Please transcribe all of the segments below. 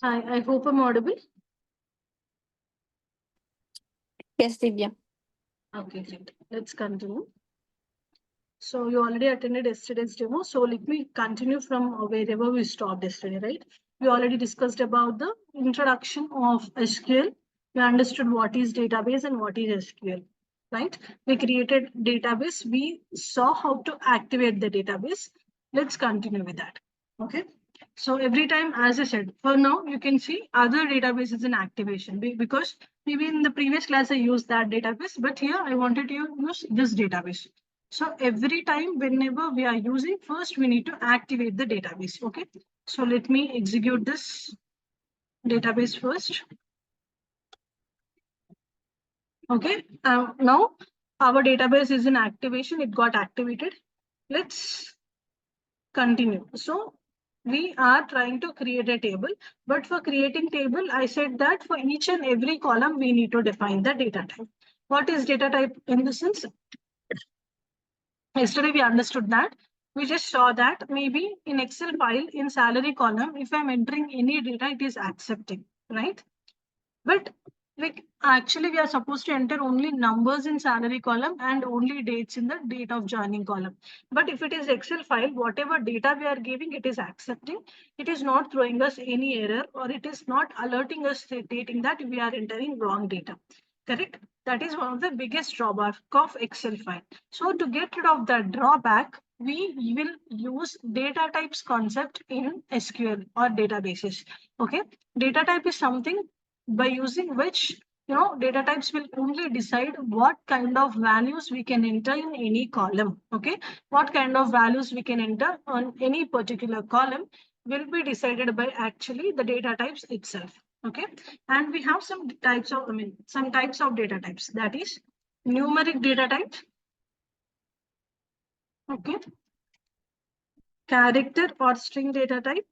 I hope I'm audible. Yes, Divya. Okay, great. Let's continue. So you already attended yesterday's demo. So let me continue from wherever we stopped yesterday, right? We already discussed about the introduction of SQL. We understood what is database and what is SQL, right? We created database. We saw how to activate the database. Let's continue with that. Okay. So every time, as I said, for now, you can see other databases in activation because maybe in the previous class I used that database, but here I wanted to use this database. So every time, whenever we are using, first we need to activate the database. Okay. So let me execute this database first. Okay. Now our database is in activation. It got activated. Let's continue. So we are trying to create a table, but for creating table, I said that for each and every column, we need to define the data type. What is data type in the sense? Yesterday we understood that. We just saw that maybe in Excel file in salary column, if I'm entering any data, it is accepting, right? But like actually we are supposed to enter only numbers in salary column and only dates in the date of joining column. But if it is Excel file, whatever data we are giving, it is accepting. It is not throwing us any error or it is not alerting us stating that we are entering wrong data. Correct? That is one of the biggest drawback of Excel file. So to get rid of that drawback, we will use data types concept in SQL or databases. Okay, data type is something by using which data types will only decide what kind of values we can enter in any column. Okay, what kind of values we can enter on any particular column will be decided by actually the data types itself. Okay, and we have some types of some types of data types, that is numeric data type. Okay, character or string data type,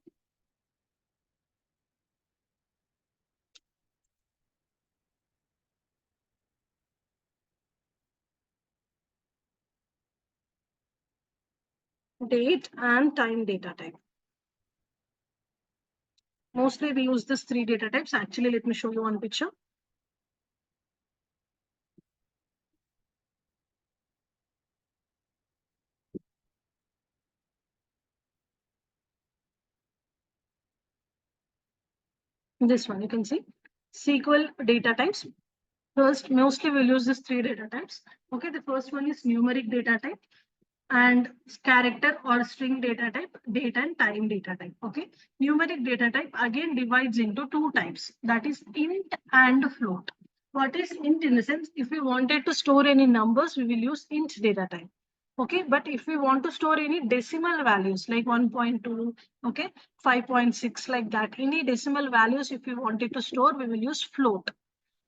date and time data type. Mostly we use these three data types. Actually, let me show you one picture. This one you can see SQL data types. First, mostly we'll use these three data types. Okay, the first one is numeric data type and character or string data type, date and time data type. Okay, numeric data type again divides into two types, that is int and float. What is int in the sense? If we wanted to store any numbers, we will use int data type. Okay, but if we want to store any decimal values like 1.2, okay, 5.6, like that, any decimal values, if we wanted to store, we will use float.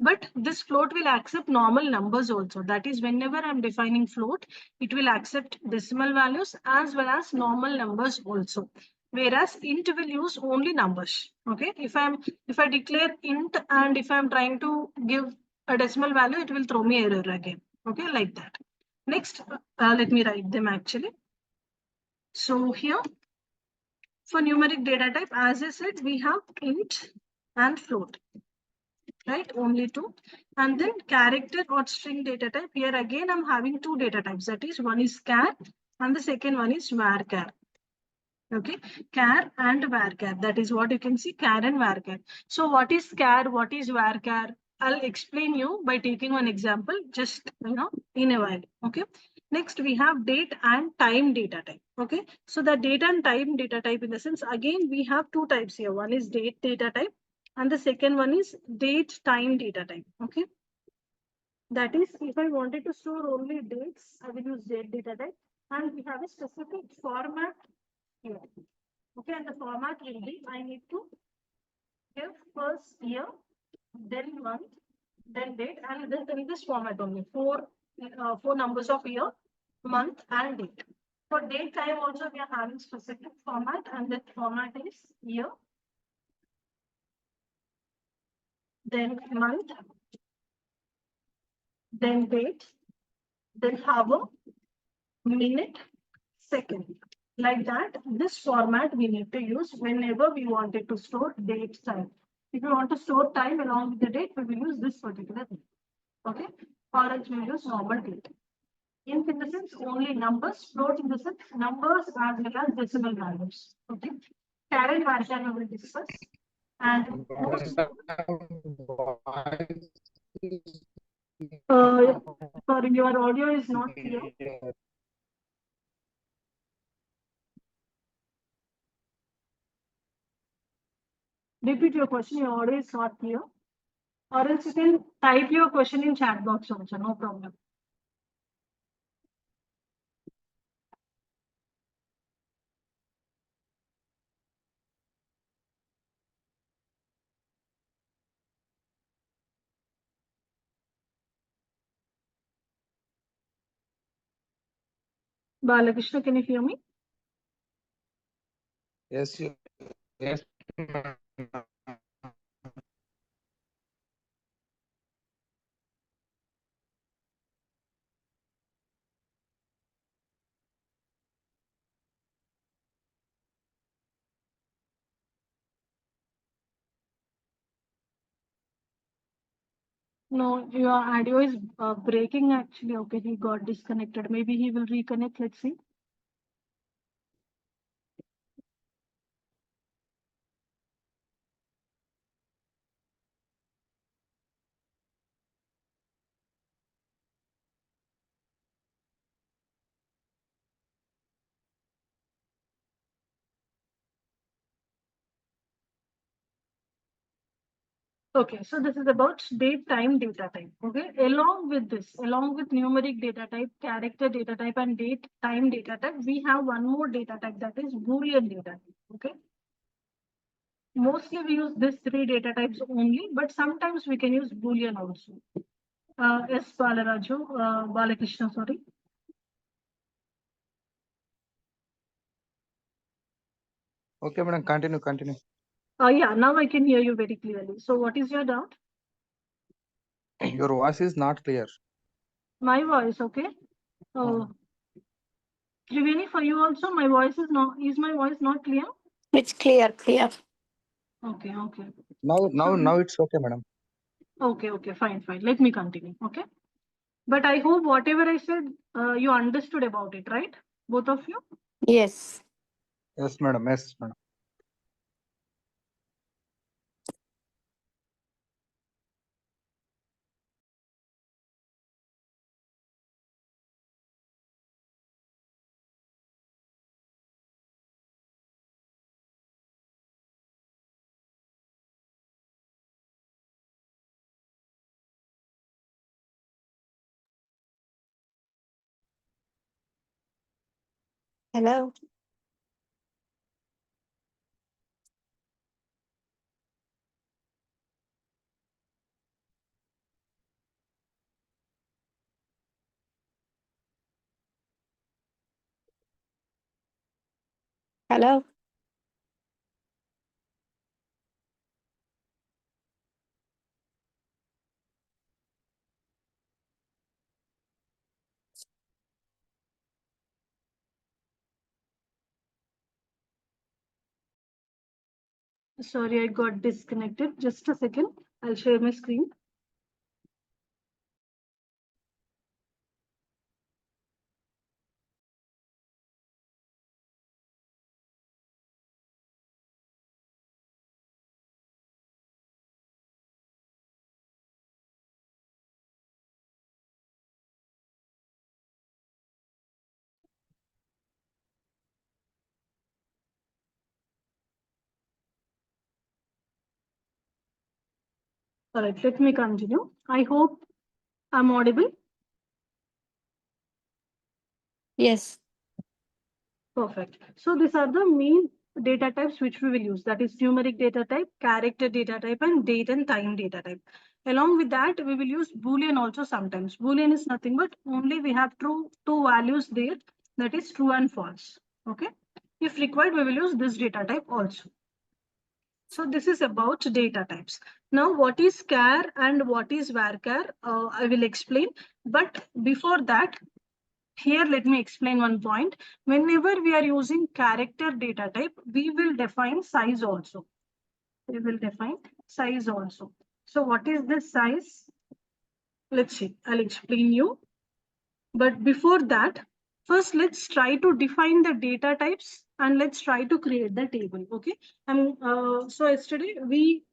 But this float will accept normal numbers also. That is, whenever I'm defining float, it will accept decimal values as well as normal numbers also. Whereas int will use only numbers. Okay, if I declare int and if I'm trying to give a decimal value, it will throw me error again. Okay, like that. Next, let me write them actually. So here, for numeric data type, as I said, we have int and float, right? Only two. And then character or string data type. Here again, I'm having two data types. That is, one is char and the second one is varchar. Okay, char and varchar. That is what you can see, char and varchar. So what is char? What is varchar? I'll explain you by taking one example, just in a while. Okay. Next, we have date and time data type. Okay. So the date and time data type, in the sense, again, we have two types here. One is date data type and the second one is date time data type. Okay. That is, if I wanted to store only dates, I will use date data type. And we have a specific format here. Okay, and the format will be, I need to give first year, then month, then date, and then in this format only, four numbers of year, month, and date. For date time also we are having specific format, and that format is year, then month, then date, then hour, minute, second. Like that, this format we need to use whenever we wanted to store date time. If you want to store time along with the date, we will use this particular thing. Okay, or else we will use normal date. Int in the sense only numbers, float in the sense numbers as well as decimal values. Okay, Karen Varshana will discuss. And most, sorry, your audio is not clear. Repeat your question, your audio is not clear. Or else you can type your question in chat box also, no problem. Balakrishna, can you hear me? Yes, yes. No, your audio is breaking actually. Okay, he got disconnected. Maybe he will reconnect. Let's see. Okay, so this is about date time data type. Okay, along with this, along with numeric data type, character data type, and date time data type, we have one more data type, that is Boolean data type. Okay, mostly we use these three data types only, but sometimes we can use Boolean also. Yes, Balakrishna, sorry. Okay, madam, continue. Yeah, now I can hear you very clearly. So what is your doubt? Your voice is not clear. My voice, okay. Triveni, for you also, my voice is my voice not clear? It's clear. Okay. Now it's okay, madam. Okay, fine. Let me continue, okay? But I hope whatever I said, you understood about it, right? Both of you? Yes. Yes, madam. Hello. Hello. Sorry, I got disconnected. Just a second. I'll share my screen. All right, let me continue. I hope I'm audible. Yes. Perfect. So these are the main data types which we will use. That is numeric data type, character data type, and date and time data type. Along with that, we will use Boolean also sometimes. Boolean is nothing but only we have two values there, that is true and false. Okay. If required, we will use this data type also. So this is about data types. Now, what is char and what is varchar? I will explain. But before that, Here, let me explain one point. Whenever we are using character data type, we will define size also. We will define size also. So what is the size? Let's see, I'll explain you. But before that, first let's try to define the data types and let's try to create the table. Okay. And so yesterday we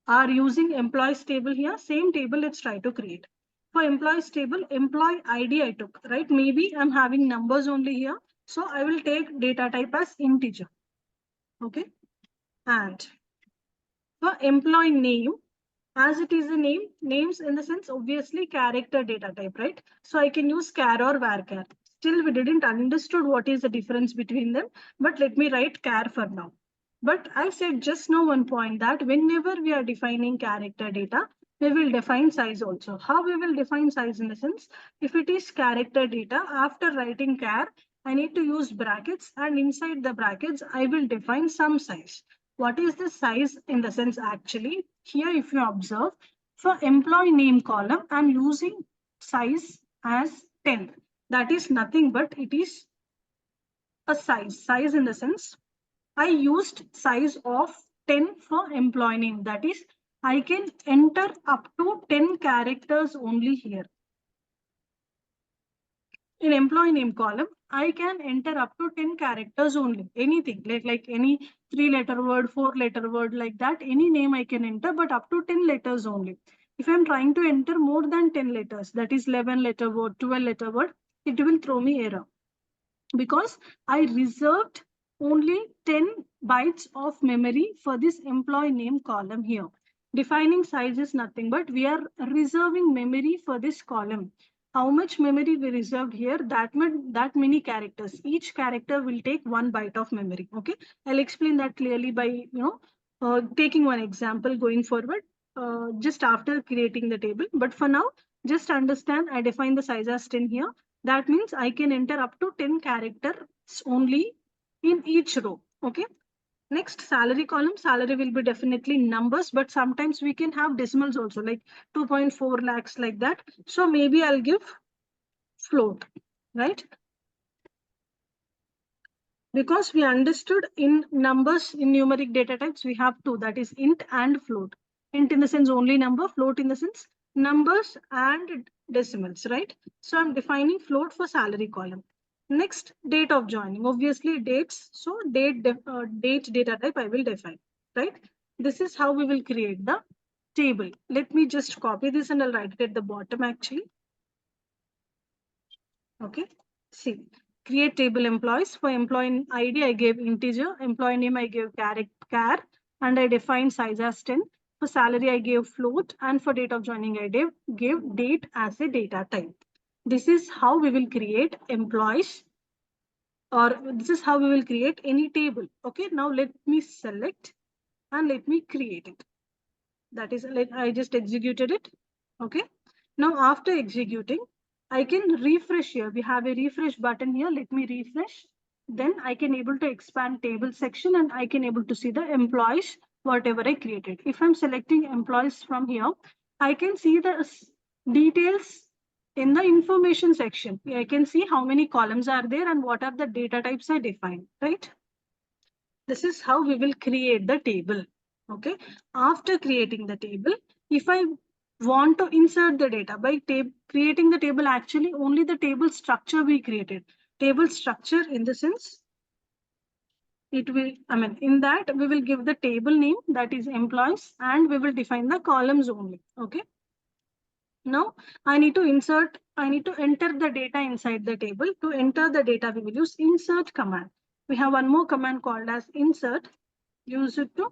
are using employees table here. Same table, let's try to create. For employees table, employee ID I took, right? Maybe I'm having numbers only here. So I will take data type as integer. Okay. And for employee name, as it is a name, names in the sense, obviously character data type, right? So I can use char or varchar. Still, we didn't understood what is the difference between them, but let me write char for now. But I said just now one point that whenever we are defining character data, we will define size also. How we will define size in the sense, if it is character data, after writing char, I need to use brackets, and inside the brackets, I will define some size. What is the size in the sense actually? Here, if you observe, for employee name column, I'm using size as 10. That is nothing but it is a size. Size in the sense, I used size of 10 for employee name. That is, I can enter up to 10 characters only here. In employee name column, I can enter up to 10 characters only. Anything, like any 3-letter word, 4-letter word, like that, any name I can enter, but up to 10 letters only. If I'm trying to enter more than 10 letters, that is 11-letter word, 12-letter word, it will throw me error. Because I reserved only 10 bytes of memory for this employee name column here. Defining size is nothing but we are reserving memory for this column. How much memory we reserved here? That many characters. Each character will take 1 byte of memory. Okay, I'll explain that clearly by taking one example going forward. Just after creating the table. But for now, just understand I define the size as 10 here. That means I can enter up to 10 characters only in each row. Okay. Next, salary column. Salary will be definitely numbers, but sometimes we can have decimals also, like 2.4 lakhs, like that. So maybe I'll give float, right? Because we understood in numbers, in numeric data types, we have two, that is int and float. Int in the sense only number, float in the sense numbers and decimals, right? So I'm defining float for salary column. Next, date of joining, obviously dates. So date data type I will define, right? This is how we will create the table. Let me just copy this and I'll write it at the bottom actually. Okay, see. Create table employees. For employee ID, I gave integer. Employee name, I gave char, and I defined size as 10. For salary, I gave float. And for date of joining, I gave date as a data type. This is how we will create employees, or this is how we will create any table. Okay, now let me select and let me create it. That is, I just executed it. Okay, now after executing, I can refresh here. We have a refresh button here. Let me refresh. Then I can able to expand table section and I can able to see the employees, whatever I created. If I'm selecting employees from here, I can see the details in the information section. I can see how many columns are there and what are the data types I defined, right? This is how we will create the table. Okay. After creating the table, if I want to insert the data by creating the table, actually only the table structure we created. Table structure in the sense, it will, in that we will give the table name, that is employees, and we will define the columns only. Okay. Now I need to enter the data inside the table. To enter the data, we will use insert command. We have one more command called as insert. Use it to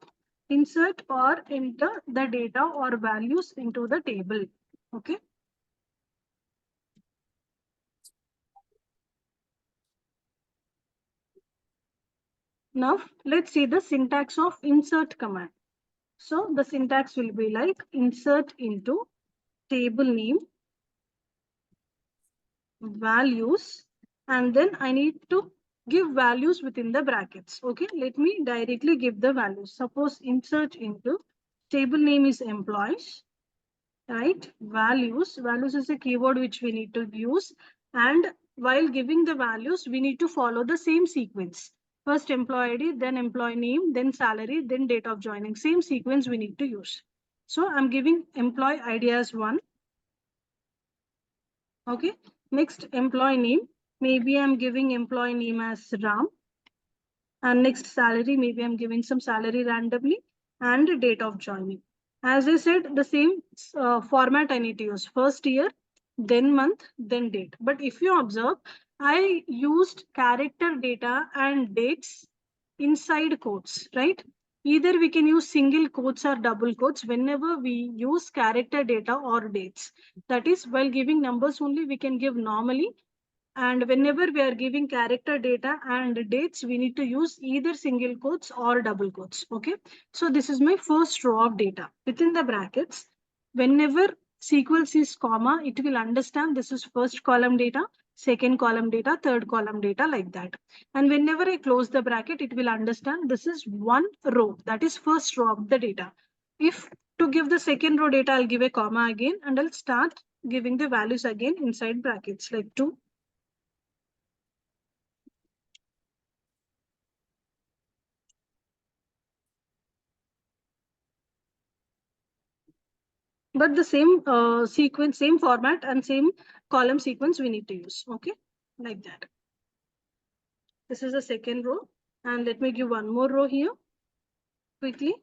insert or enter the data or values into the table. Okay. Now let's see the syntax of insert command. So the syntax will be like insert into table name, values, and then I need to give values within the brackets. Okay, let me directly give the values. Suppose insert into table name is employees, right? Values is a keyword which we need to use, And while giving the values, we need to follow the same sequence. First employee ID, then employee name, then salary, then date of joining. Same sequence we need to use. So I'm giving employee ID as 1. Okay. Next employee name. Maybe I'm giving employee name as Ram. And next salary, maybe I'm giving some salary randomly, and date of joining. As I said, the same format I need to use. First year, then month, then date. But if you observe, I used character data and dates inside quotes, right? Either we can use single quotes or double quotes whenever we use character data or dates. That is, while giving numbers only, we can give normally, and whenever we are giving character data and dates, we need to use either single quotes or double quotes. Okay. So this is my first row of data. Within the brackets, whenever SQL sees comma, it will understand this is first column data, second column data, third column data, like that. And whenever I close the bracket, it will understand this is one row, that is first row of the data. If to give the second row data, I'll give a comma again, and I'll start giving the values again inside brackets, like 2. But the same sequence, same format and same column sequence we need to use. Okay, like that. This is the second row. And let me give one more row here quickly.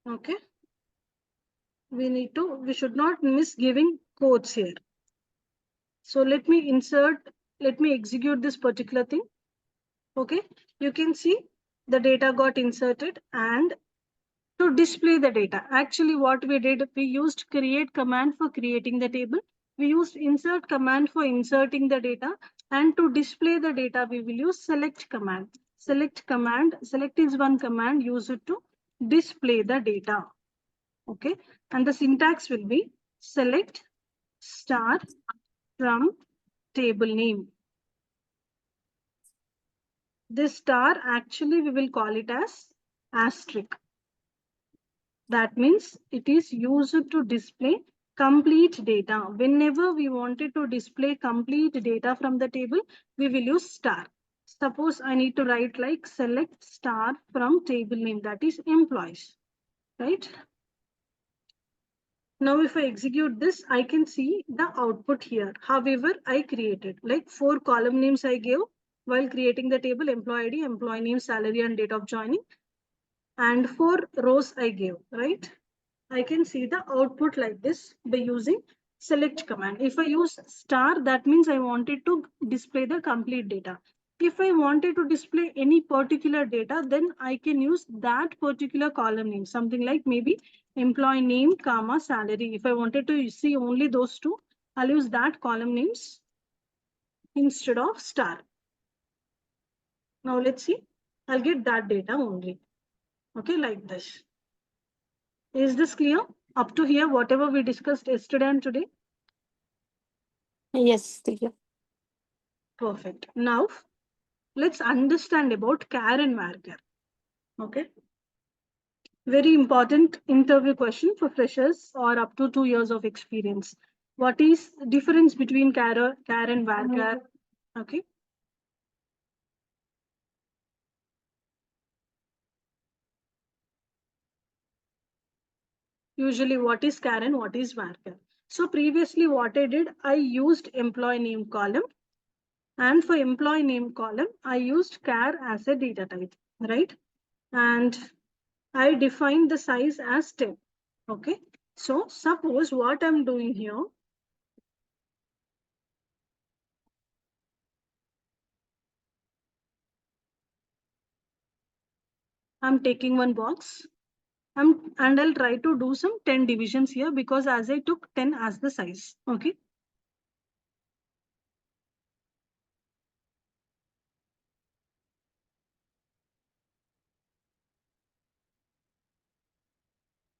Okay. We should not miss giving quotes here. So let me execute this particular thing. Okay. You can see the data got inserted, and to display the data, actually what we did, we used create command for creating the table. We used insert command for inserting the data, and to display the data, we will use select command. Select is one command used to display the data. Okay. And the syntax will be select star from table name. This star, actually we will call it as asterisk. That means it is used to display complete data. Whenever we wanted to display complete data from the table, we will use star. Suppose I need to write like select star from table name, that is employees, right? Now, if I execute this, I can see the output here. However, I created like 4 column names I gave while creating the table: employee ID, employee name, salary, and date of joining. And 4 rows I gave, right? I can see the output like this by using select command. If I use star, that means I wanted to display the complete data. If I wanted to display any particular data, then I can use that particular column name, something like maybe employee name, comma, salary. If I wanted to see only those two, I'll use that column names instead of star. Now let's see, I'll get that data only. Okay, like this. Is this clear? Up to here, whatever we discussed yesterday and today? Yes, Divya. Perfect. Now, let's understand about char and varchar. Okay. Very important interview question for freshers or up to 2 years of experience. What is the difference between char and varchar? Okay. Usually, what is char and what is varchar? So previously, what I did, I used employee name column. And for employee name column, I used char as a data type, right? And I defined the size as 10. Okay. So suppose what I'm doing here, I'm taking one box and I'll try to do some 10 divisions here, because as I took 10 as the size. Okay.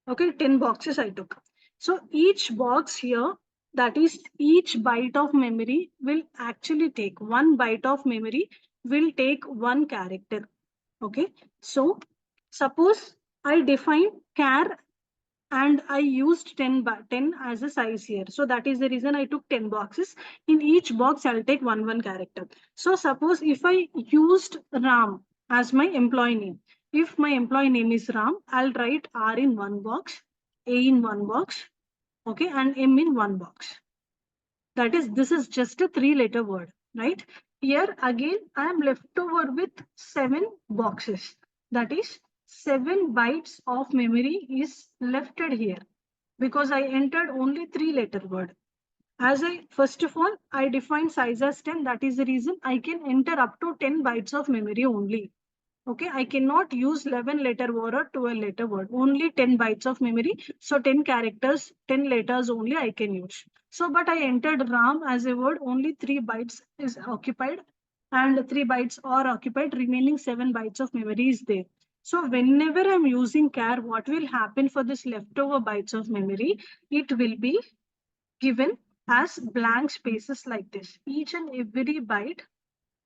Okay, 10 boxes I took. So each box here, that is each byte of memory will actually take, one byte of memory will take one character. Okay, so suppose I define char and I used 10 as a size here. So that is the reason I took 10 boxes. In each box, I'll take one character. So suppose if I used Ram as my employee name, if my employee name is Ram, I'll write R in one box, A in one box, okay, and M in one box. That is, this is just a 3-letter word, right? Here again, I am left over with 7 boxes. That is 7 bytes of memory is left here because I entered only 3-letter word. As I, first of all, I define size as 10. That is the reason I can enter up to 10 bytes of memory only. Okay, I cannot use 11-letter word or 12-letter word, only 10 bytes of memory. So 10 characters, 10 letters only I can use. So, but I entered Ram as a word, only 3 bytes is occupied and 3 bytes are occupied, remaining 7 bytes of memory is there. So whenever I'm using char, what will happen for this leftover bytes of memory? It will be given as blank spaces like this. Each and every byte,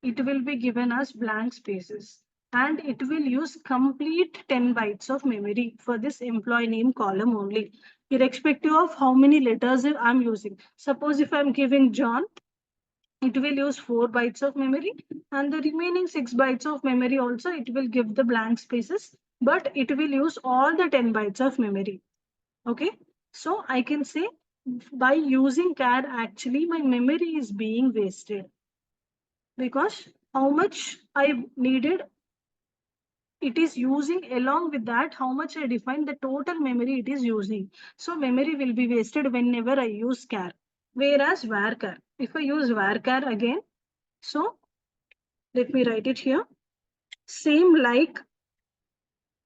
it will be given as blank spaces and it will use complete 10 bytes of memory for this employee name column only, irrespective of how many letters I'm using. Suppose if I'm giving John, it will use 4 bytes of memory and the remaining 6 bytes of memory also it will give the blank spaces, but it will use all the 10 bytes of memory. Okay, so I can say by using char actually my memory is being wasted because how much I needed, it is using along with that how much I define the total memory it is using. So memory will be wasted whenever I use char. Whereas varchar, if I use varchar again, so let me write it here. Same like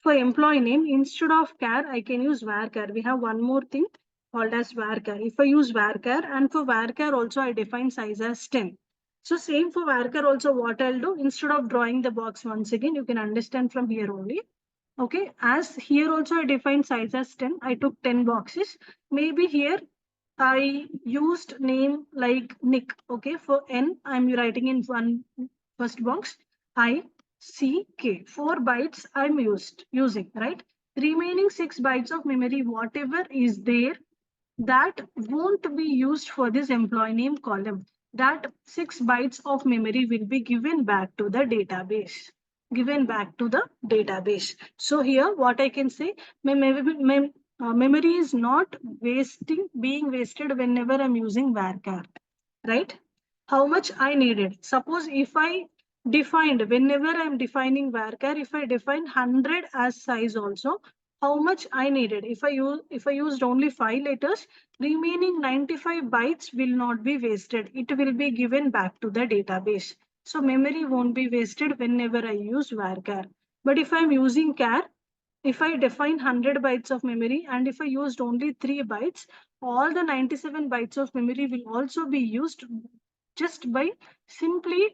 for employee name, instead of char, I can use varchar. We have one more thing called as varchar. If I use varchar and for varchar also I define size as 10. So same for varchar also what I'll do, instead of drawing the box once again, you can understand from here only. Okay, as here also I defined size as 10. I took 10 boxes. Maybe here I used name like Nick. Okay, for N, I'm writing in one first box. ICK. 4 bytes I'm using, right? Remaining 6 bytes of memory, whatever is there, that won't be used for this employee name column. That 6 bytes of memory will be given back to the database. So here what I can say, memory is not being wasted whenever I'm using varchar, right? How much I needed. Suppose if I defined, whenever I'm defining varchar, if I define 100 as size also, how much I needed. If I used only 5 letters, remaining 95 bytes will not be wasted. It will be given back to the database. So memory won't be wasted whenever I use varchar. But if I'm using char, if I define 100 bytes of memory and if I used only 3 bytes, all the 97 bytes of memory will also be used just by simply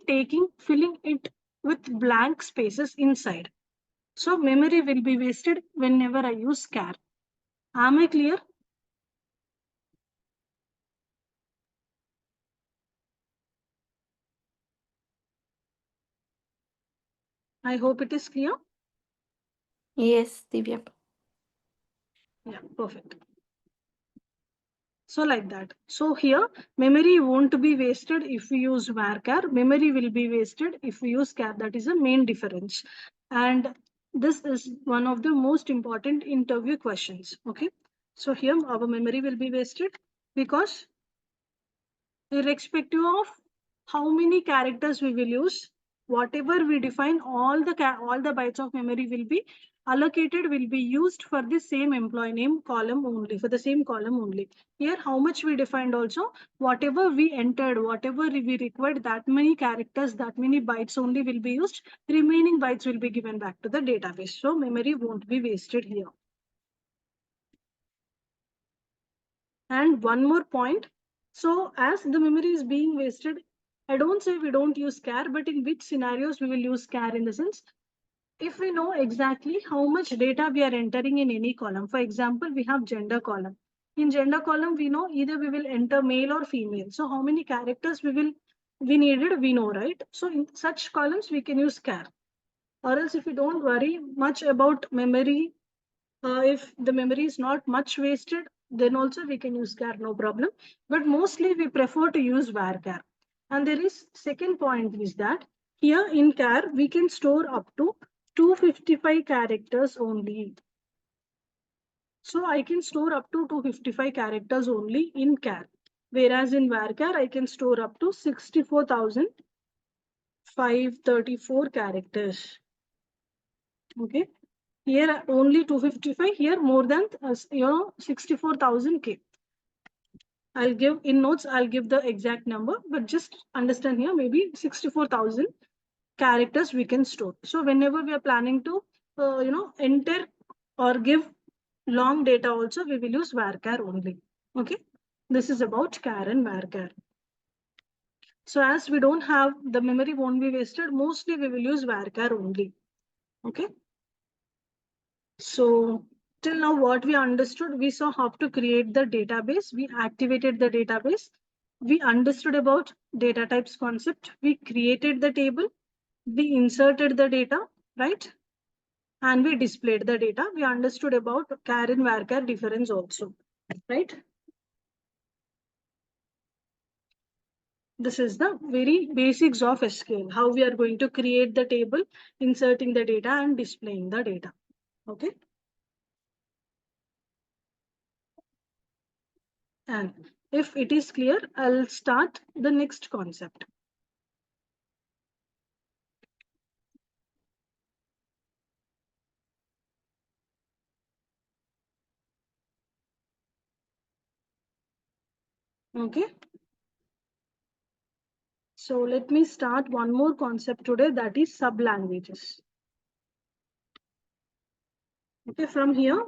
filling it with blank spaces inside. So memory will be wasted whenever I use char. Am I clear? I hope it is clear. Yes, Divya. Yeah, perfect. So like that. So here memory won't be wasted if we use varchar. Memory will be wasted if we use char. That is the main difference. And this is one of the most important interview questions. Okay. So here our memory will be wasted because irrespective of how many characters we will use, whatever we define, all the bytes of memory will be allocated, will be used for the same employee name column only, for the same column only. Here, how much we defined also, whatever we entered, whatever we required, that many characters, that many bytes only will be used. Remaining bytes will be given back to the database. So memory won't be wasted here. And one more point. So as the memory is being wasted, I don't say we don't use char, but in which scenarios we will use char, in the sense, if we know exactly how much data we are entering in any column, for example, we have gender column. In gender column, we know either we will enter male or female. So how many characters we needed, we know, right? So in such columns, we can use char. Or else if you don't worry much about memory, if the memory is not much wasted, then also we can use char, no problem. But mostly we prefer to use varchar. And there is second point is that here in char, we can store up to 255 characters only. So I can store up to 255 characters only in char. Whereas in varchar, I can store up to 64,534 characters. Okay. Here only 255, here more than 64,000 K. I'll give in notes, I'll give the exact number, but just understand here, maybe 64,000 characters we can store. So whenever we are planning to, enter or give long data also, we will use varchar only. Okay. This is about char and varchar. So as we don't have, the memory won't be wasted, mostly we will use varchar only. Okay. So till now what we understood, we saw how to create the database, we activated the database, we understood about data types concept, we created the table, we inserted the data, right? And we displayed the data. We understood about char and varchar difference also, right? This is the very basics of SQL, how we are going to create the table, inserting the data and displaying the data. Okay. And if it is clear, I'll start the next concept. Okay. So let me start one more concept today, that is sub-languages. Okay, from here,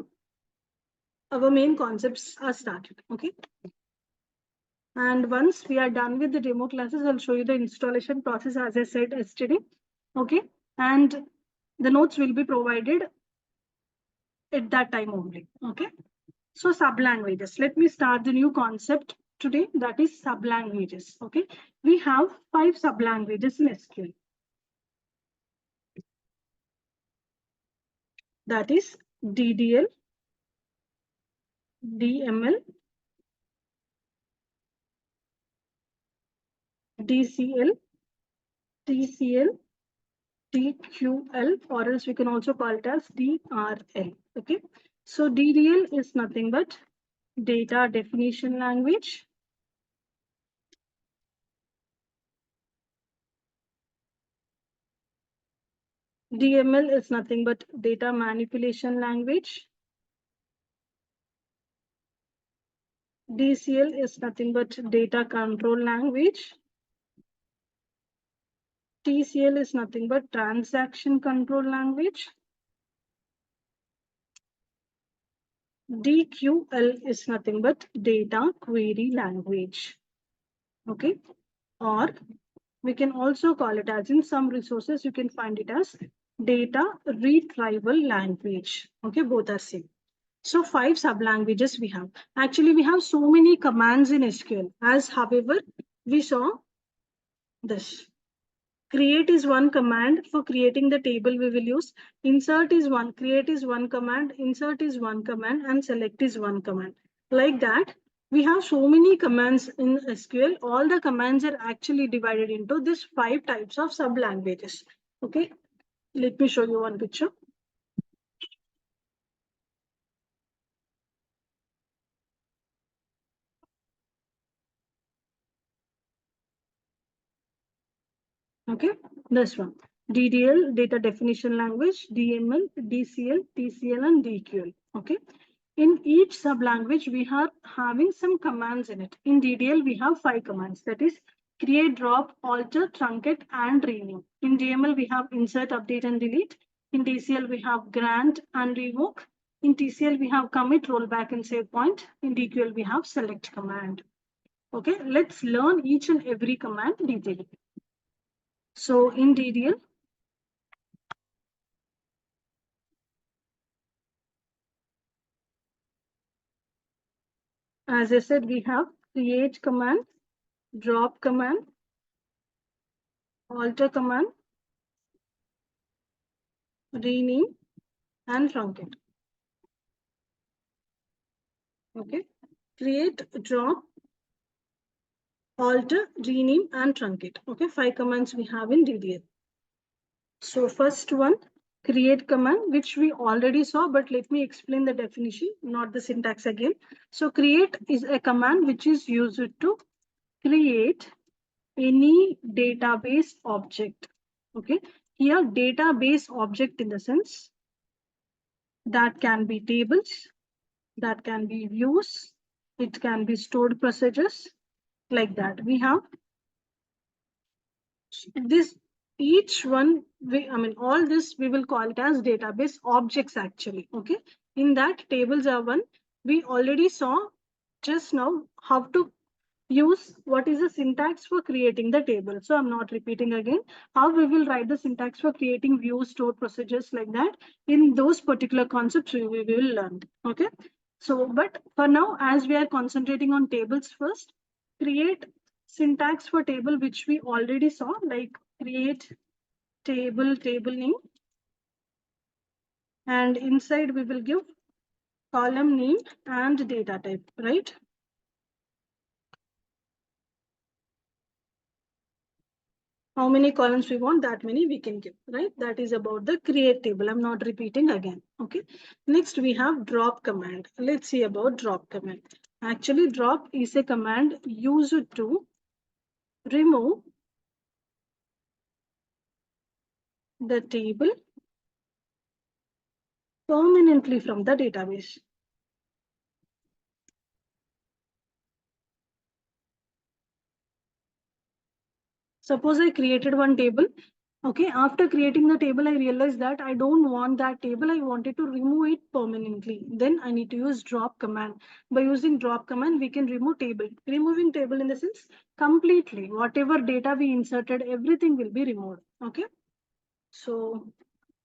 our main concepts are started. Okay. And once we are done with the demo classes, I'll show you the installation process as I said yesterday. Okay. And the notes will be provided at that time only. Okay. So sub-languages. Let me start the new concept today, that is sub-languages. Okay. We have 5 sub-languages in SQL. That is DDL, DML, DCL, TCL, TQL, or else we can also call it as DRL. Okay. So DDL is nothing but data definition language. DML is nothing but data manipulation language. DCL is nothing but data control language. TCL is nothing but transaction control language. DQL is nothing but data query language. Okay. Or we can also call it as, in some resources, you can find it as data retrieval language. Okay, both are same. So 5 sub-languages we have. Actually, we have so many commands in SQL. As however, we saw this. Create is one command. For creating the table, we will use. Insert is one. Create is one command. Insert is one command. And select is one command. Like that, we have so many commands in SQL. All the commands are actually divided into these 5 types of sub-languages. Okay, let me show you one picture. Okay, this one. DDL, data definition language, DML, DCL, TCL, and DQL. Okay. In each sub-language, we are having some commands in it. In DDL, we have 5 commands. That is create, drop, alter, truncate, and renew. In DML, we have insert, update, and delete. In DCL, we have grant and revoke. In TCL, we have commit, rollback, and save point. In DQL, we have select command. Okay, let's learn each and every command detailedly. So in DDL, As I said, we have create command, drop command, alter command, rename, and truncate. Okay, create, drop, alter, rename, and truncate. Okay, 5 commands we have in DDL. So first one, create command, which we already saw, but let me explain the definition, not the syntax again. So create is a command which is used to create any database object. Okay, here database object in the sense that can be tables, that can be views, it can be stored procedures, like that. We have this, each one, all this we will call it as database objects actually. Okay, in that tables are one. We already saw just now how to use what is the syntax for creating the table. So I'm not repeating again how we will write the syntax for creating views, stored procedures, like that. In those particular concepts we will learn. Okay, so but for now, as we are concentrating on tables first, create syntax for table, which we already saw, like create table, table name, and inside we will give column name and data type, right? How many columns we want, that many we can give, right? That is about the create table. I'm not repeating again. Okay, next we have drop command. Let's see about drop command. Actually, drop is a command used to remove the table permanently from the database. Suppose I created one table. Okay, after creating the table, I realized that I don't want that table. I wanted to remove it permanently. Then I need to use drop command. By using drop command, we can remove table. Removing table in the sense completely. Whatever data we inserted, everything will be removed. Okay. So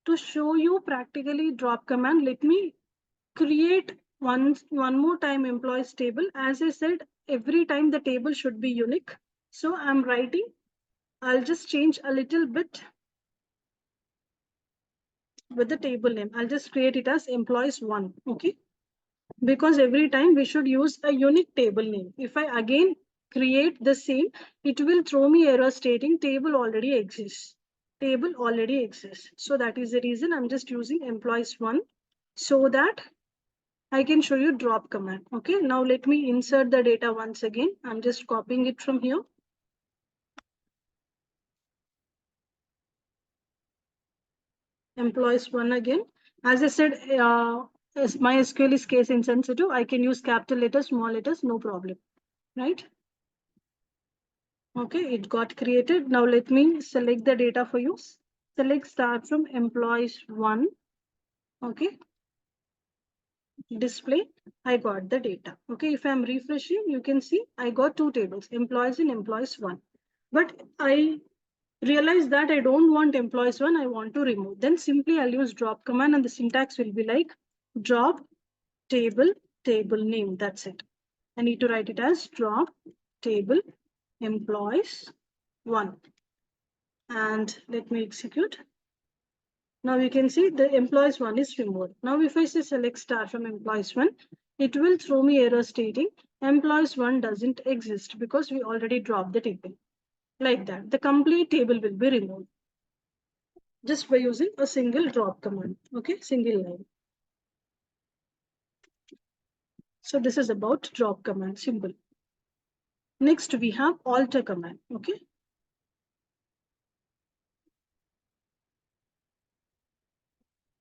to show you practically drop command, let me create one more time employees table. As I said, every time the table should be unique. So I'm writing, I'll just change a little bit with the table name. I'll just create it as employees 1. Okay, because every time we should use a unique table name. If I again create the same, it will throw me error stating table already exists. Table already exists. So that is the reason I'm just using employees 1, so that I can show you drop command. Okay, now let me insert the data once again. I'm just copying it from here. Employees 1 again. As I said, as MySQL is case insensitive, I can use capital letters, small letters, no problem, right? Okay, it got created. Now let me select the data for you. Select start from employees 1. Okay. Display, I got the data. Okay, if I'm refreshing, you can see I got 2 tables, employees and employees 1. But I realize that I don't want employees 1, I want to remove. Then simply I'll use drop command and the syntax will be like drop table, table name. That's it. I need to write it as drop table employees 1. And let me execute. Now you can see the employees 1 is removed. Now if I say select star from employees 1, it will throw me error stating employees 1 doesn't exist because we already dropped the table. Like that, the complete table will be removed just by using a single drop command. Okay, single line. So this is about drop command, simple. Next we have alter command. Okay.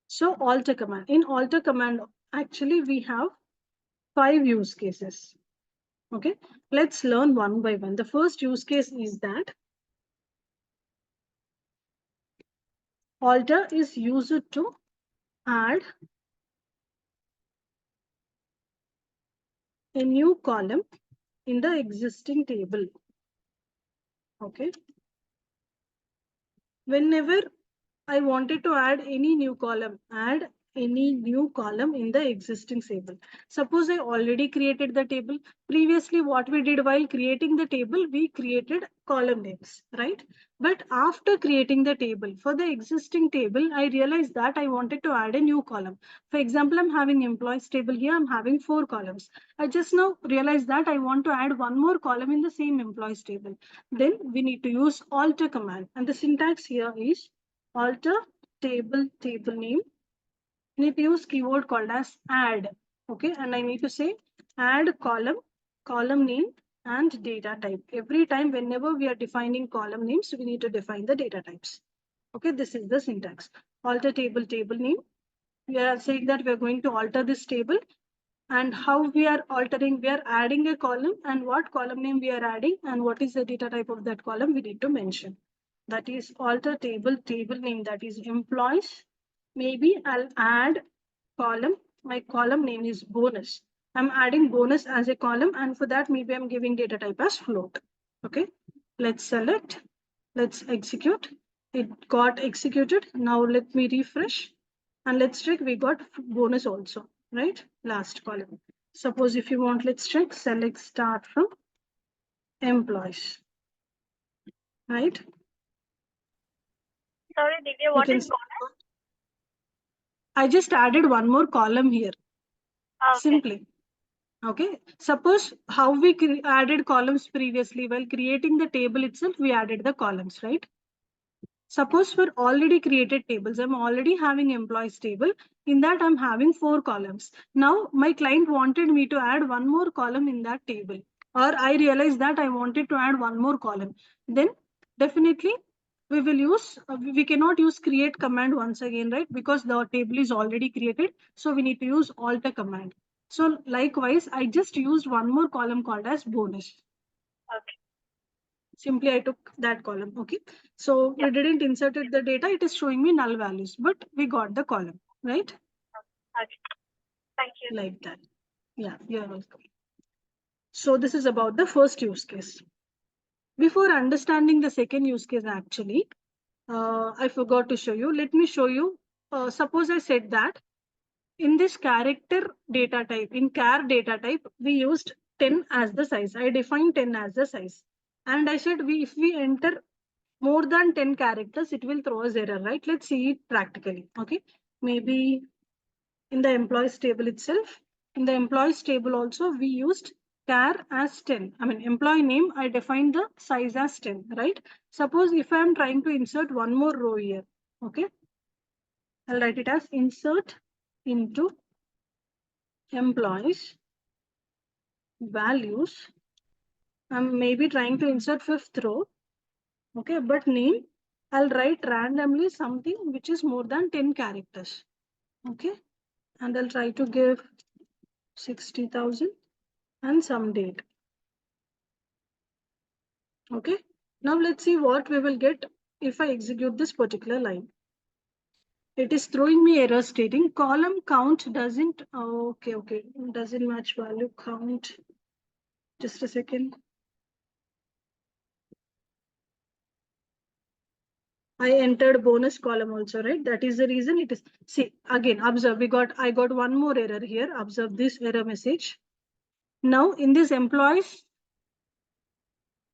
So alter command. In alter command, actually we have 5 use cases. Okay, let's learn one by one. The first use case is that alter is used to add a new column in the existing table. Okay. Whenever I wanted to add any new column, add any new column in the existing table. Suppose I already created the table. Previously, what we did while creating the table, we created column names, right? But after creating the table, for the existing table, I realized that I wanted to add a new column. For example, I'm having employees table here, I'm having 4 columns. I just now realized that I want to add one more column in the same employees table. Then we need to use alter command. And the syntax here is alter table name. I need to use keyword called as add. Okay, and I need to say add column name and data type. Every time whenever we are defining column names, we need to define the data types. Okay, this is the syntax. Alter table name. We are saying that we are going to alter this table, and how we are altering, we are adding a column, and what column name we are adding and what is the data type of that column we need to mention. That is alter table name, that is employees. Maybe I'll add column. My column name is bonus. I'm adding bonus as a column, and for that maybe I'm giving data type as float. Okay, let's select, let's execute. It got executed. Now let me refresh and let's check we got bonus also, right? Last column. Suppose if you want, let's check, select start from employees, right? Sorry, Divya, what is bonus? I just added one more column here. okay. Simply. Okay. Suppose how we added columns previously, while creating the table itself, we added the columns, right? Suppose for already created tables, I'm already having employees table. In that, I'm having 4 columns. Now, my client wanted me to add one more column in that table, or I realized that I wanted to add one more column. Then definitely we will use, we cannot use create command once again, right? Because the table is already created. So we need to use alter command. So likewise, I just used one more column called as bonus. Okay. Simply I took that column. Okay. So we didn't inserted the data. It is showing me null values, but we got the column, right? Okay. Thank you. Like that. Yeah, you're welcome. So this is about the first use case. Before understanding the second use case, actually, I forgot to show you. Let me show you. Suppose I said that in this character data type, in char data type, we used 10 as the size. I defined 10 as the size. And I said if we enter more than 10 characters, it will throw us error, right? Let's see it practically. Okay. Maybe in the employees table itself, in the employees table also, we used char as 10. I mean, employee name, I defined the size as 10, right? Suppose if I'm trying to insert one more row here, okay, I'll write it as insert into employees values. I'm maybe trying to insert 5th row, okay, but name, I'll write randomly something which is more than 10 characters, okay, and I'll try to give 60,000 and some date. Okay, now let's see what we will get if I execute this particular line. It is throwing me error stating column count doesn't, okay, doesn't match value count. Just a second. I entered bonus column also, right? That is the reason it is. See, again, observe, I got one more error here. Observe this error message. Now in this employees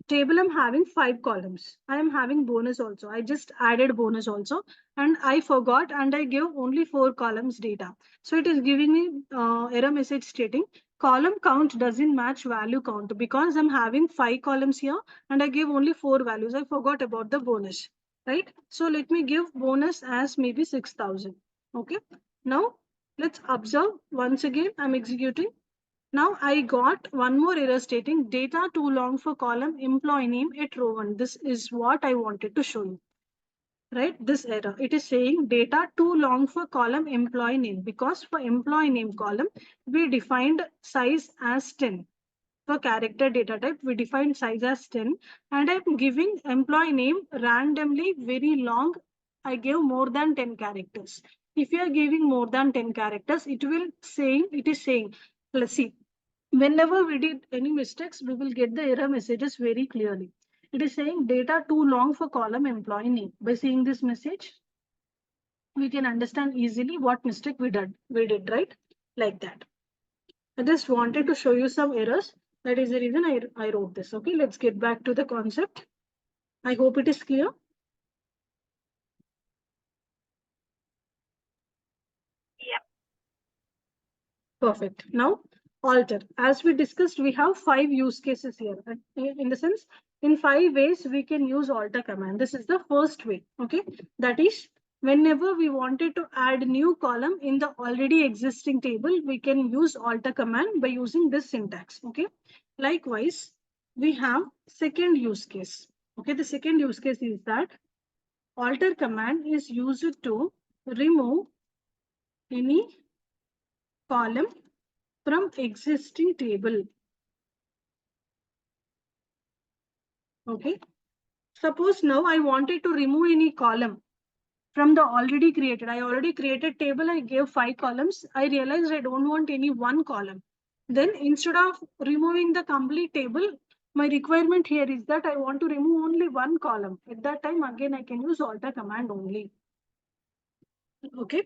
table, I'm having 5 columns. I am having bonus also. I just added bonus also, and I forgot and I gave only 4 columns data. So it is giving me error message stating column count doesn't match value count because I'm having 5 columns here and I gave only 4 values. I forgot about the bonus, right? So let me give bonus as maybe 6,000. Okay. Now let's observe once again. I'm executing. Now I got one more error stating data too long for column employee name at row 1. This is what I wanted to show you, right? This error. It is saying data too long for column employee name because for employee name column, we defined size as 10. For character data type, we defined size as 10 and I'm giving employee name randomly very long. I gave more than 10 characters. If you are giving more than 10 characters, it is saying, let's see, whenever we did any mistakes, we will get the error messages very clearly. It is saying data too long for column employee name. By seeing this message, we can understand easily what mistake we did, right? Like that. I just wanted to show you some errors. That is the reason I wrote this. Okay, let's get back to the concept. I hope it is clear. Yeah. Perfect. Now, alter. As we discussed, we have 5 use cases here. In the sense, in 5 ways we can use alter command. This is the first way. Okay, that is whenever we wanted to add new column in the already existing table, we can use alter command by using this syntax. Okay. Likewise, we have second use case. Okay, the second use case is that alter command is used to remove any column from existing table. Okay. Suppose now I wanted to remove any column from the already created. I already created table. I gave 5 columns. I realized I don't want any one column. Then instead of removing the complete table, my requirement here is that I want to remove only one column. At that time, again, I can use alter command only. Okay.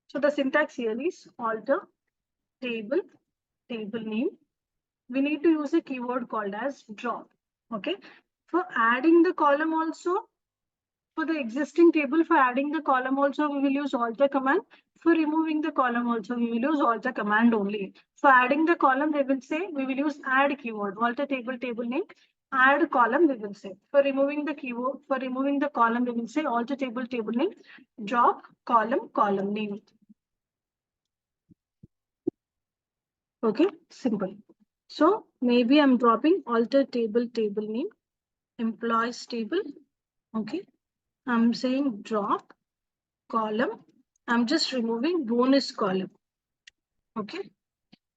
So the syntax here is alter table name. We need to use a keyword called as drop. Okay. For adding the column also, for the existing table, for adding the column also, we will use alter command. For removing the column also, we will use alter command only. For adding the column, we will say we will use add keyword, alter table name, add column, we will say. For removing the keyword, for removing the column, we will say alter table name, drop column name. Okay, simple. So maybe I'm dropping alter table name, employees table. Okay, I'm saying drop column. I'm just removing bonus column. Okay,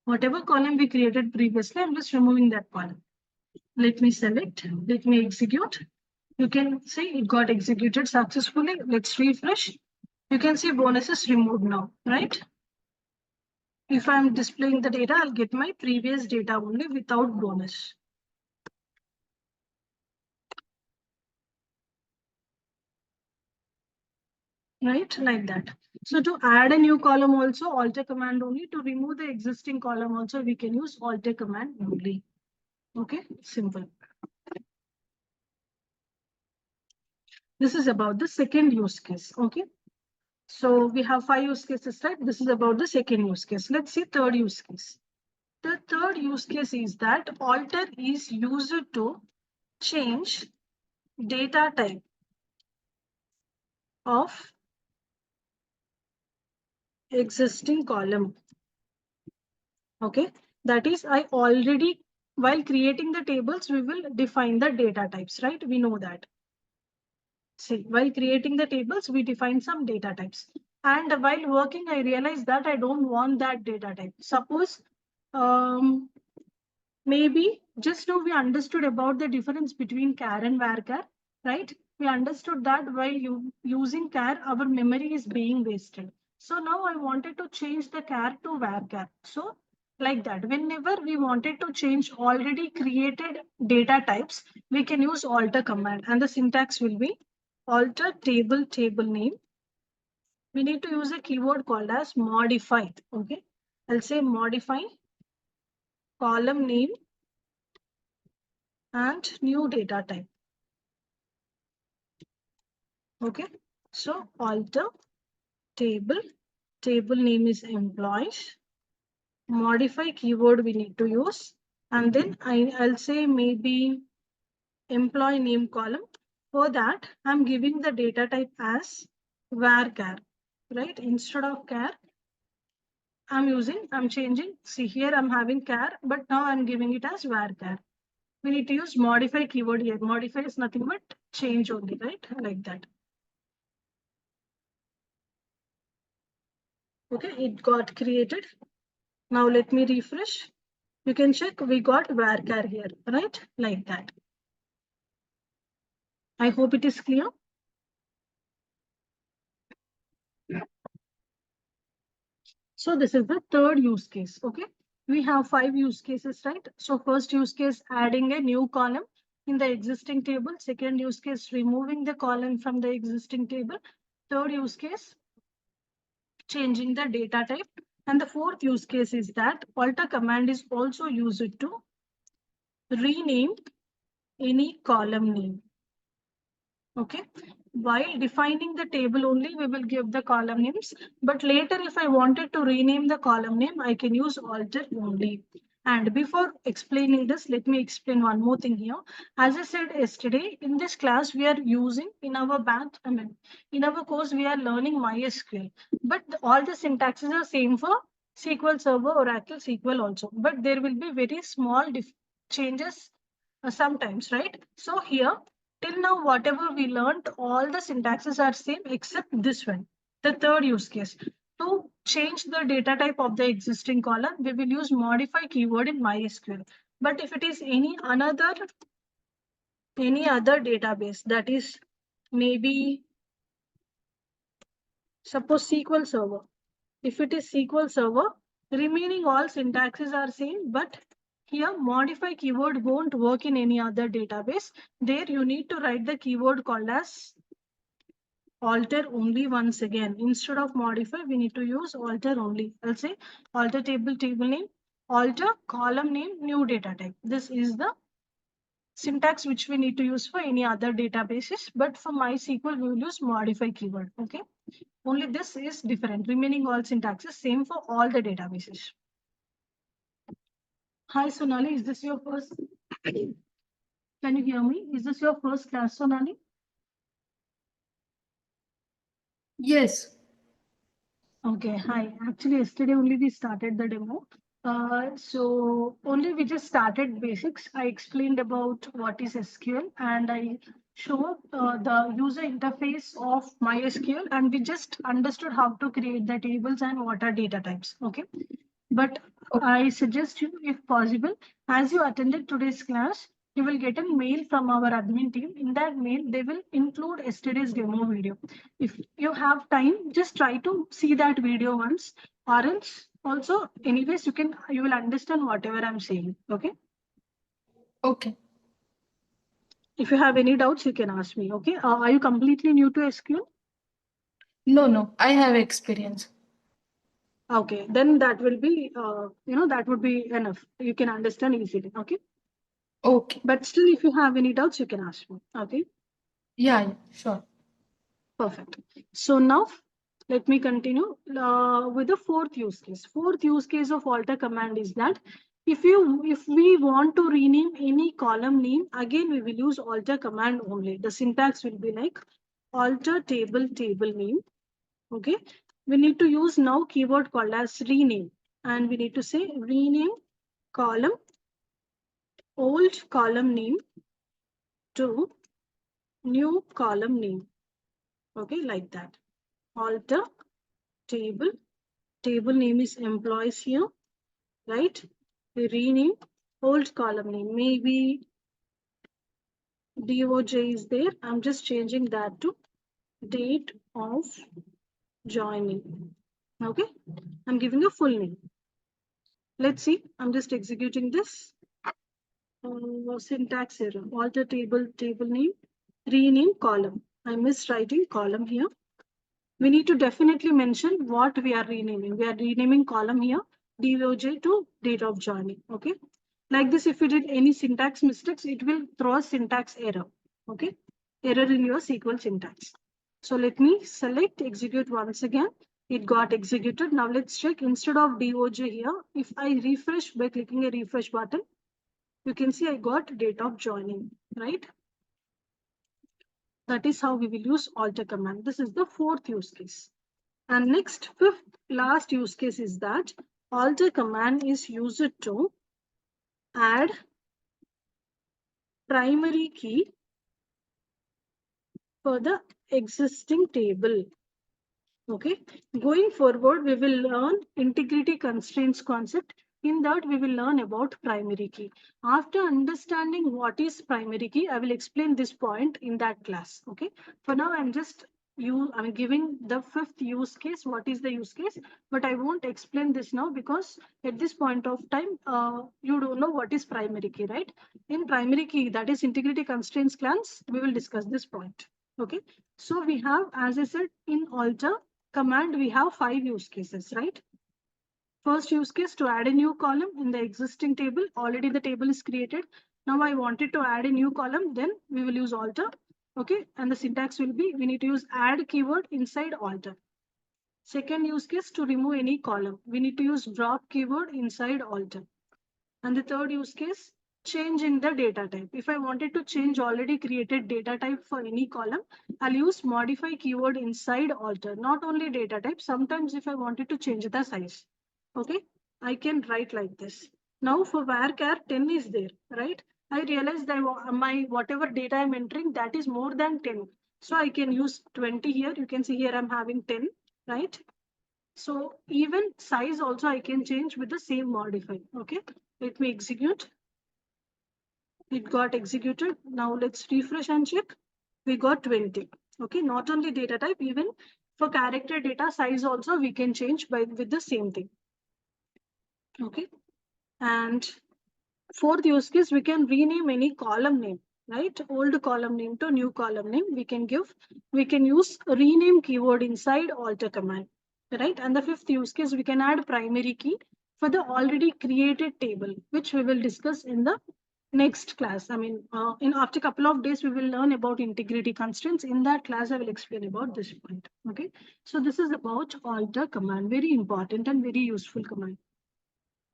whatever column we created previously, I'm just removing that column. Let me select, let me execute. You can see it got executed successfully. Let's refresh. You can see bonus is removed now, right? If I'm displaying the data, I'll get my previous data only without bonus. Right, like that. So to add a new column also, alter command only. To remove the existing column also, we can use alter command only. Okay, simple. This is about the second use case. Okay, so we have 5 use cases, right? This is about the second use case. Let's see third use case. The third use case is that alter is used to change data type of existing column. Okay, that is, I already, while creating the tables, we will define the data types, right? We know that. See, while creating the tables, we define some data types. And while working, I realized that I don't want that data type. Suppose, maybe just now we understood about the difference between char and varchar, right? We understood that while using char, our memory is being wasted. So now I wanted to change the char to varchar. So like that, whenever we wanted to change already created data types, we can use alter command, and the syntax will be alter table name. We need to use a keyword called as modify. Okay, I'll say modify column name and new data type. Okay, so alter table name is employees. Modify keyword we need to use, and then I'll say maybe employee name column. For that, I'm giving the data type as varchar, right? Instead of char, I'm changing. See here, I'm having char, but now I'm giving it as varchar. We need to use modify keyword here. Modify is nothing but change only, right? Like that. Okay, it got created. Now let me refresh. You can check we got varchar here, right? Like that. I hope it is clear. So this is the third use case. Okay, we have 5 use cases, right? So first use case, adding a new column. in the existing table. Second use case, removing the column from the existing table. Third use case, changing the data type. And the fourth use case is that alter command is also used to rename any column name. Okay. While defining the table only, we will give the column names. But later, if I wanted to rename the column name, I can use alter only. And before explaining this, let me explain one more thing here. As I said yesterday, in this class, we are using in our in our course, we are learning MySQL. But all the syntaxes are same for SQL Server, Oracle, SQL also. But there will be very small changes sometimes, right? So here, till now, whatever we learned, all the syntaxes are same except this one, the third use case. To change the data type of the existing column, we will use modify keyword in MySQL. But if it is any other database, that is maybe suppose SQL Server. If it is SQL Server, remaining all syntaxes are same, but here modify keyword won't work in any other database. There you need to write the keyword called as alter only once again. Instead of modify, we need to use alter only. I'll say alter table name, alter column name, new data type. This is the syntax which we need to use for any other databases. But for MySQL, we will use modify keyword. Okay. Only this is different. Remaining all syntaxes same for all the databases. Hi, Sonali. Is this your first? Can you hear me? Is this your first class, Sonali? Yes. Okay, hi. Actually, yesterday only we started the demo. So only we just started basics. I explained about what is SQL and I showed the user interface of MySQL and we just understood how to create the tables and what are data types. Okay. But I suggest you, if possible, as you attended today's class, you will get a mail from our admin team. In that mail, they will include yesterday's demo video. If you have time, just try to see that video once, or else also, anyways, you will understand whatever I'm saying. Okay. Okay. If you have any doubts, you can ask me. Okay. Are you completely new to SQL? No, I have experience. Okay, then that will be, that would be enough. You can understand easily. Okay. Okay. But still, if you have any doubts, you can ask me. Okay. Yeah, sure. Perfect. So now let me continue with the fourth use case. Fourth use case of alter command is that if we want to rename any column name, again, we will use alter command only. The syntax will be like alter table name. Okay. We need to use now keyword called as rename. And we need to say rename column, old column name to new column name. Okay, like that. Alter table name is employees here, right? We rename old column name. Maybe DOJ is there. I'm just changing that to date of joining. Okay, I'm giving a full name. Let's see. I'm just executing this. Syntax error. Alter table name. Rename column. I missed writing column here. We need to definitely mention what we are renaming. We are renaming column here, DOJ to date of joining. Okay. Like this, if you did any syntax mistakes, it will throw a syntax error. Okay. Error in your SQL syntax. So let me select execute once again. It got executed. Now let's check instead of DOJ here. If I refresh by clicking a refresh button, you can see I got date of joining, right? That is how we will use alter command. This is the fourth use case. And next, fifth, last use case is that alter command is used to add primary key for the existing table. Okay. Going forward, we will learn integrity constraints concept. In that, we will learn about primary key. After understanding what is primary key, I will explain this point in that class. Okay. For now, I'm just giving the fifth use case. What is the use case? But I won't explain this now because at this point of time, you don't know what is primary key, right? In primary key, that is integrity constraints class, we will discuss this point. Okay. So we have, as I said, in alter command, we have 5 use cases, right? First use case to add a new column in the existing table. Already the table is created. Now I wanted to add a new column, then we will use alter. Okay, and the syntax will be, we need to use add keyword inside alter. Second use case to remove any column. We need to use drop keyword inside alter. And the third use case, change in the data type. If I wanted to change already created data type for any column, I'll use modify keyword inside alter. Not only data type, sometimes if I wanted to change the size. Okay, I can write like this. Now for varchar 10 is there, right? I realized that my whatever data I'm entering, that is more than 10. So I can use 20 here. You can see here I'm having 10, right? So even size also I can change with the same modify. Okay, let me execute. It got executed. Now let's refresh and check. We got 20. Okay, not only data type, even for character data size also we can change with the same thing. Okay, and fourth use case, we can rename any column name, right? Old column name to new column name. We can use rename keyword inside alter command, right? And the fifth use case, we can add primary key for the already created table, which we will discuss in the next class. In after a couple of days, we will learn about integrity constraints. In that class, I will explain about this point. Okay. So this is about alter command, very important and very useful command.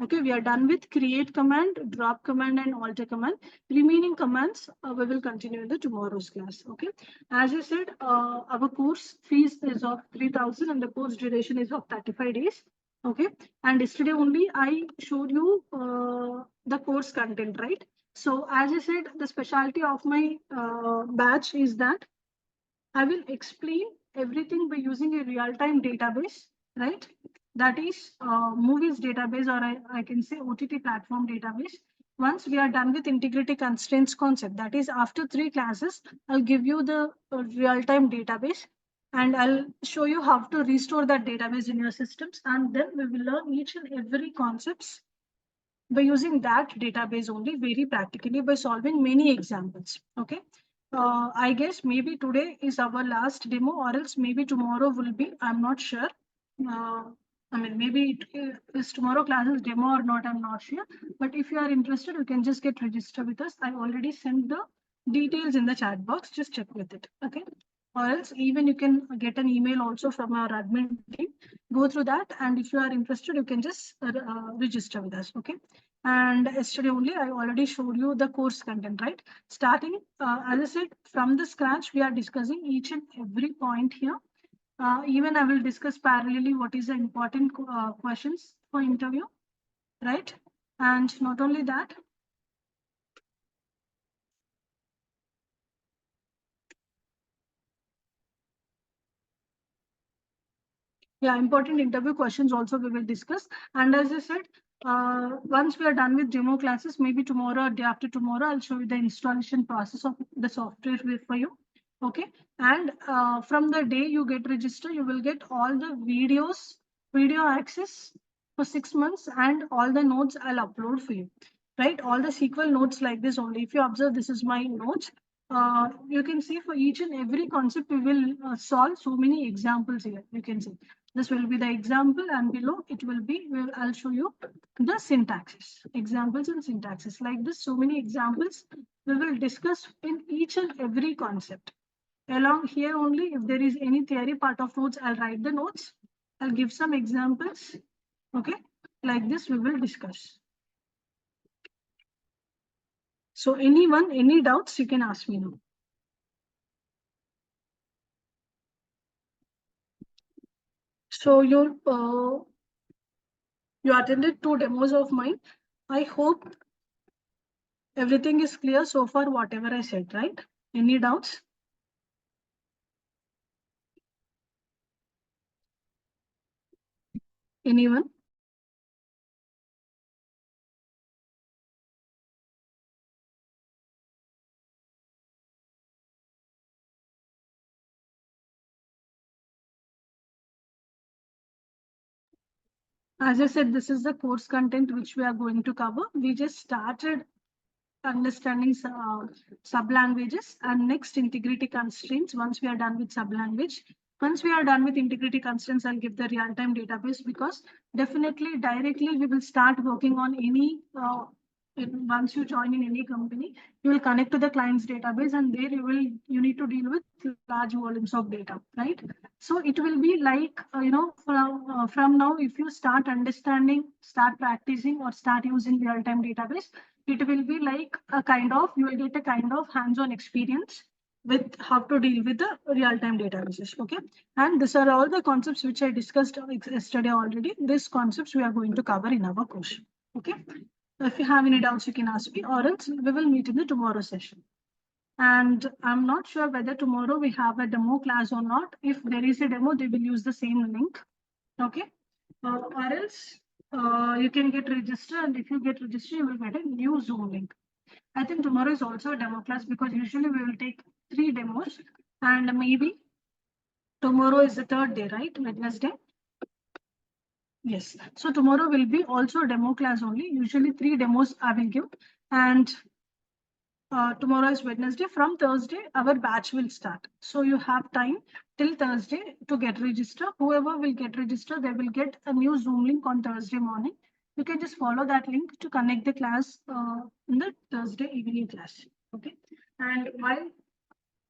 Okay, we are done with create command, drop command, and alter command. Remaining commands we will continue in the tomorrow's class. Okay, as I said, our course fees is of 3,000 and the course duration is of 35 days. Okay, and yesterday only I showed you the course content, right? So as I said, the specialty of my batch is that I will explain everything by using a real-time database, right? That is movies database, or I can say OTT platform database. Once we are done with integrity constraints concept, that is after 3 classes, I'll give you the real-time database and I'll show you how to restore that database in your systems. And then we will learn each and every concepts by using that database only very practically by solving many examples. Okay. I guess maybe today is our last demo or else maybe tomorrow will be, I'm not sure. Maybe it is tomorrow classes demo or not, I'm not sure. But if you are interested, you can just get registered with us. I already sent the details in the chat box. Just check with it. Okay. Or else even you can get an email also from our admin team. Go through that. And if you are interested, you can just register with us. Okay. And yesterday only, I already showed you the course content, right? Starting, as I said, from the scratch, we are discussing each and every point here. Even I will discuss parallelly what is the important questions for interview, right? And not only that, yeah, important interview questions also we will discuss. And as I said, once we are done with demo classes, maybe tomorrow or day after tomorrow, I'll show you the installation process of the software for you. Okay. And from the day you get registered, you will get all the video access for 6 months and all the notes I'll upload for you, right? All the SQL notes like this only. If you observe, this is my notes. You can see for each and every concept, we will solve so many examples here. You can see. This will be the example and below it will be, I'll show you the syntaxes, examples and syntaxes like this. So many examples we will discuss in each and every concept. Along here only, if there is any theory part of notes, I'll write the notes. I'll give some examples. Okay, like this we will discuss. So anyone, any doubts, you can ask me now. So you attended 2 demos of mine. I hope everything is clear so far, whatever I said, right? Any doubts? Anyone? As I said, this is the course content which we are going to cover. We just started understanding sub-languages and next integrity constraints. Once we are done with sub-language, once we are done with integrity constraints, I'll give the real-time database, because definitely directly we will start working on any, once you join in any company, you will connect to the client's database, and there you need to deal with large volumes of data, right? So it will be like, from now, if you start understanding, start practicing, or start using real-time database, it will be like a kind of, you will get a kind of hands-on experience with how to deal with the real-time databases. Okay. And these are all the concepts which I discussed yesterday already. These concepts we are going to cover in our course. Okay. If you have any doubts, you can ask me, or else we will meet in the tomorrow session. And I'm not sure whether tomorrow we have a demo class or not. If there is a demo, they will use the same link. Okay. Or else you can get registered, and if you get registered, you will get a new Zoom link. I think tomorrow is also a demo class, because usually we will take 3 demos, and maybe tomorrow is the 3rd day, right? Wednesday. Yes. So tomorrow will be also a demo class only. Usually 3 demos I will give, and tomorrow is Wednesday. From Thursday, our batch will start. So you have time till Thursday to get registered. Whoever will get registered, they will get a new Zoom link on Thursday morning. You can just follow that link to connect the class in the Thursday evening class. Okay. And while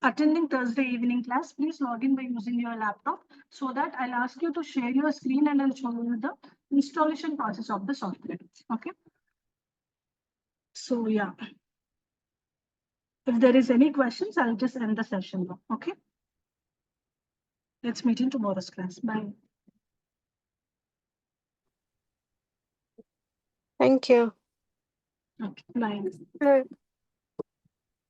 attending Thursday evening class, please log in by using your laptop, so that I'll ask you to share your screen and I'll show you the installation process of the software. Okay. So yeah. If there is any questions, I'll just end the session now. Okay. Let's meet in tomorrow's class. Bye. Thank you. Okay. Bye. Bye.